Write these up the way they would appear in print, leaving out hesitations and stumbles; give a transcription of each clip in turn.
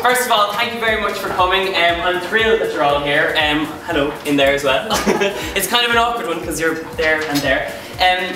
First of all, thank you very much for coming. I'm thrilled that you're all here. Hello, in there as well. It's kind of an awkward one because you're there and there.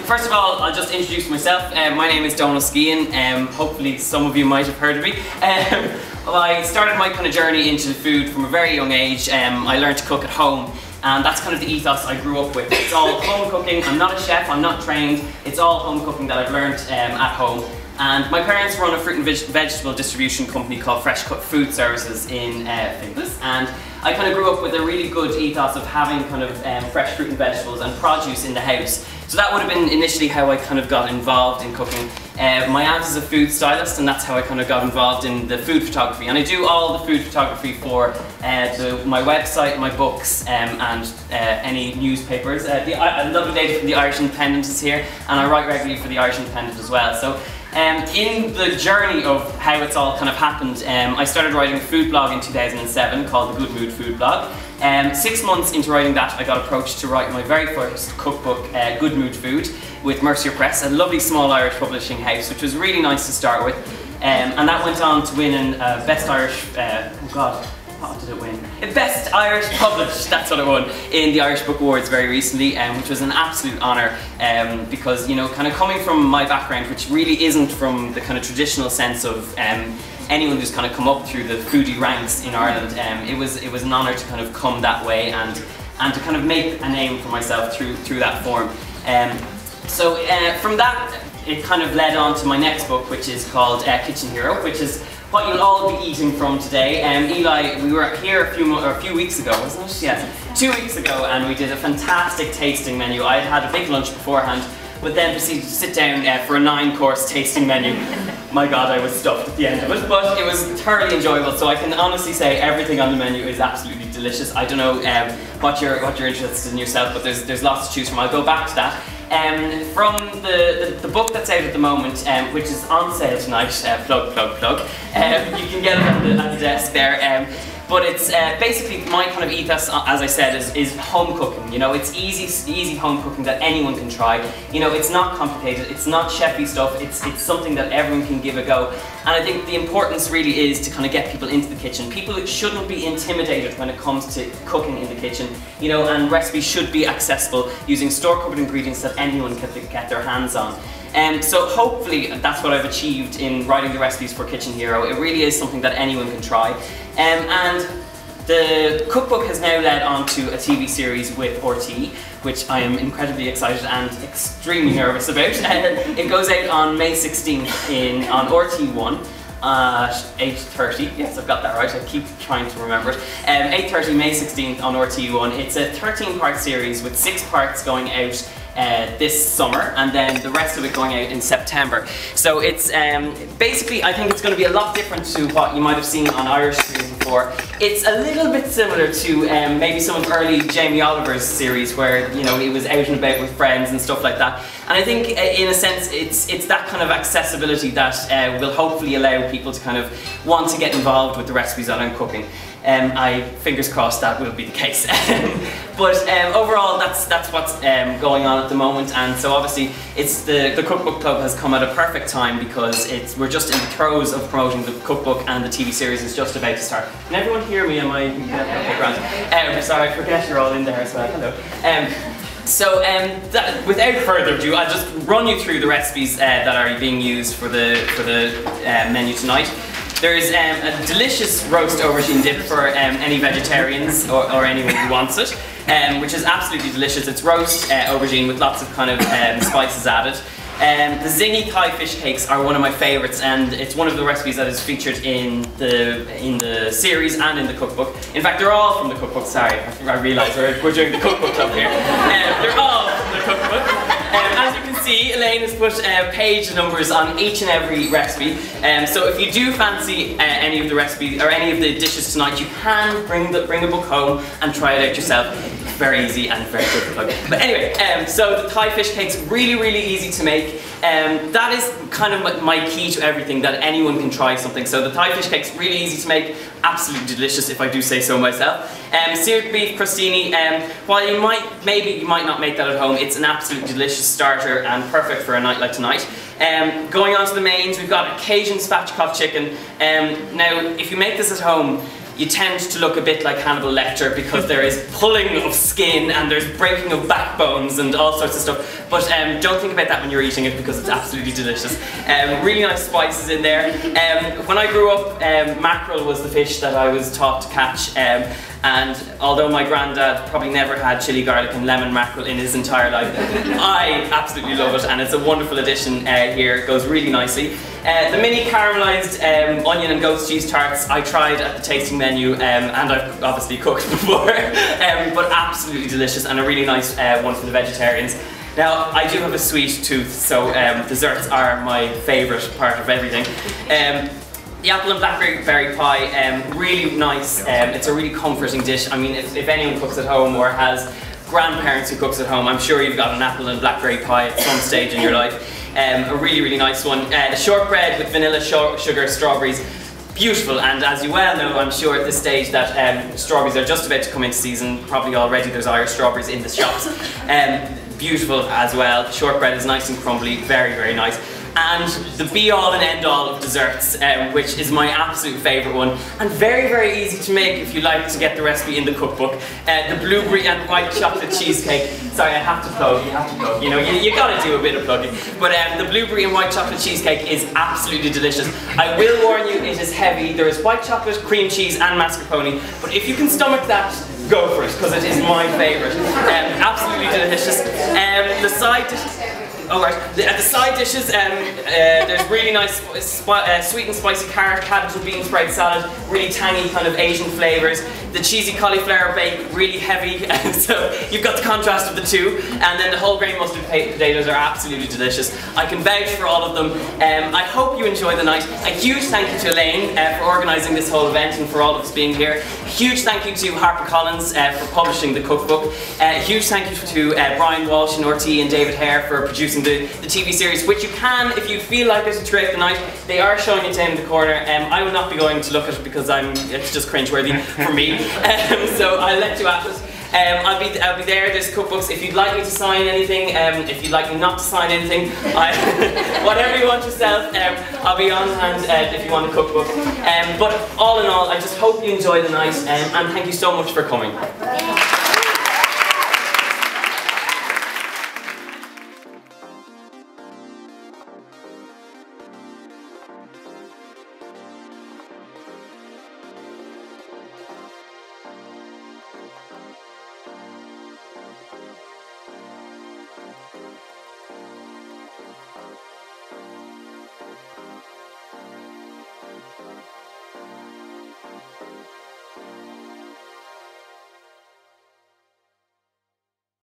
First of all, I'll just introduce myself. My name is Donal Skehan. Hopefully some of you might have heard of me. I started my kind of journey into food from a very young age. I learned to cook at home. And that's kind of the ethos I grew up with. It's all home cooking. I'm not a chef, I'm not trained. It's all home cooking that I've learned at home. And my parents run a fruit and vegetable distribution company called Fresh Cut Food Services in Finglas. And I kind of grew up with a really good ethos of having kind of fresh fruit and vegetables and produce in the house. So that would have been initially how I kind of got involved in cooking. My aunt is a food stylist, and that's how I kind of got involved in the food photography. And I do all the food photography for my website, my books, and any newspapers. A lovely lady from the Irish Independent is here, and I write regularly for the Irish Independent as well. So in the journey of how it's all kind of happened, I started writing a food blog in 2007 called the Good Mood Food Blog. 6 months into writing that, I got approached to write my very first cookbook, Good Mood Food, with Mercier Press, a lovely small Irish publishing house, which was really nice to start with. And that went on to win an Best Irish, oh God, what did it win? Best Irish Published, that's what it won, in the Irish Book Awards very recently, which was an absolute honour because, you know, kind of coming from my background, which really isn't from the kind of traditional sense of anyone who's kind of come up through the foodie ranks in Ireland, it was an honour to kind of come that way and to kind of make a name for myself through that form. So from that, it kind of led on to my next book, which is called Kitchen Hero, which is what you'll all be eating from today. Eli, we were here a few weeks ago, wasn't it? Yes, 2 weeks ago, and we did a fantastic tasting menu. I had a big lunch beforehand, but then proceeded to sit down for a 9-course tasting menu. My God, I was stuffed at the end of it, but it was thoroughly enjoyable. So I can honestly say everything on the menu is absolutely delicious. I don't know what you're interested in yourself, but there's lots to choose from. I'll go back to that. From the book that's out at the moment, which is on sale tonight, plug, you can get it at the desk there. But it's basically my kind of ethos, as I said, is home cooking. You know, it's easy home cooking that anyone can try. You know, it's not complicated, it's not chefy stuff, it's something that everyone can give a go. And I think the importance really is to kind of get people into the kitchen. People shouldn't be intimidated when it comes to cooking in the kitchen, you know, and recipes should be accessible using store-covered ingredients that anyone can get their hands on. So hopefully that's what I've achieved in writing the recipes for Kitchen Hero. It really is something that anyone can try. And the cookbook has now led on to a TV series with RT, which I am incredibly excited and extremely nervous about. It goes out on May 16th on RT1. 8:30, yes, I've got that right, I keep trying to remember it. 8:30, May 16th on RT1. It's a 13-part series with 6 parts going out this summer, and then the rest of it going out in September. So it's basically, I think it's going to be a lot different to what you might have seen on Irish series before. It's a little bit similar to maybe some of early Jamie Oliver's series, where, you know, he was out and about with friends and stuff like that. And I think in a sense it's that kind of accessibility that will hopefully allow people to kind of want to get involved with the recipes that I'm cooking. Fingers crossed that will be the case. But overall, that's what's going on at the moment, and so obviously it's the Cookbook Club has come at a perfect time because we're just in the throes of promoting the cookbook, and the TV series is just about to start. Can everyone hear me? Am I? Okay, grand. Sorry, I forget you're all in there as well. Hello. So without further ado, I'll just run you through the recipes that are being used for the menu tonight. There is a delicious roast aubergine dip for any vegetarians or anyone who wants it, which is absolutely delicious. It's roast aubergine with lots of kind of spices added. The zingy Thai fish cakes are one of my favourites, and it's one of the recipes that is featured in the series and in the cookbook. In fact, they're all from the cookbook. Sorry, I realise we're doing the cookbook club here. They're all from the cookbook. As you can see, Elaine has put page numbers on each and every recipe. So if you do fancy any of the recipes or any of the dishes tonight, you can bring a book home and try it out yourself. very easy and very good to plug. But anyway, so the Thai fish cake's really easy to make. That is kind of my key to everything, that anyone can try something. So the Thai fish cake's really easy to make, absolutely delicious if I do say so myself. Seared beef crostini, while you might not make that at home, it's an absolutely delicious starter and perfect for a night like tonight. Going on to the mains, we've got a Cajun spatchcock chicken. Now, if you make this at home, you tend to look a bit like Hannibal Lecter because there is pulling of skin and there's breaking of backbones and all sorts of stuff. But don't think about that when you're eating it because it's absolutely delicious. Really nice spices in there. When I grew up, mackerel was the fish that I was taught to catch. And although my granddad probably never had chili, garlic and lemon mackerel in his entire life, I absolutely love it, and it's a wonderful addition here. It goes really nicely. The mini caramelised onion and goat's cheese tarts I tried at the tasting menu, and I've obviously cooked before, but absolutely delicious and a really nice one for the vegetarians. Now, I do have a sweet tooth, so desserts are my favourite part of everything. The apple and blackberry pie, really nice. It's a really comforting dish. I mean, if anyone cooks at home or has grandparents who cooks at home, I'm sure you've got an apple and blackberry pie at some stage in your life. A really nice one. The shortbread with vanilla, sugar, strawberries. Beautiful, and as you well know, I'm sure at this stage that strawberries are just about to come into season. Probably already there's Irish strawberries in the shops. Beautiful as well. Shortbread is nice and crumbly, very nice. And the be-all and end-all of desserts, which is my absolute favourite one, and very easy to make if you like to get the recipe in the cookbook. The blueberry and white chocolate cheesecake. Sorry, I have to plug, you know, you gotta do a bit of plugging. But the blueberry and white chocolate cheesecake is absolutely delicious. I will warn you, it is heavy. There is white chocolate, cream cheese and mascarpone, but if you can stomach that, go for it, because it is my favourite. Absolutely delicious. The side dish. Oh right, the side dishes, there's really nice sweet and spicy carrot, cabbage and bean sprout salad, really tangy kind of Asian flavours. The cheesy cauliflower bake, really heavy, so you've got the contrast of the two. And then the whole grain mustard potatoes are absolutely delicious. I can vouch for all of them. I hope you enjoy the night. A huge thank you to Elaine for organising this whole event and for all of us being here. A huge thank you to HarperCollins for publishing the cookbook. A huge thank you to Brian Walsh and RT and David Hare for producing the TV series, which you can, if you feel like it, throughout the night. They are showing it down in the corner. I will not be going to look at it because it's just cringeworthy for me. So I'll let you at it. I'll be there. There's cookbooks. If you'd like me to sign anything, if you'd like me not to sign anything, whatever you want yourself, I'll be on hand if you want a cookbook. But all in all, I just hope you enjoy the night, and thank you so much for coming.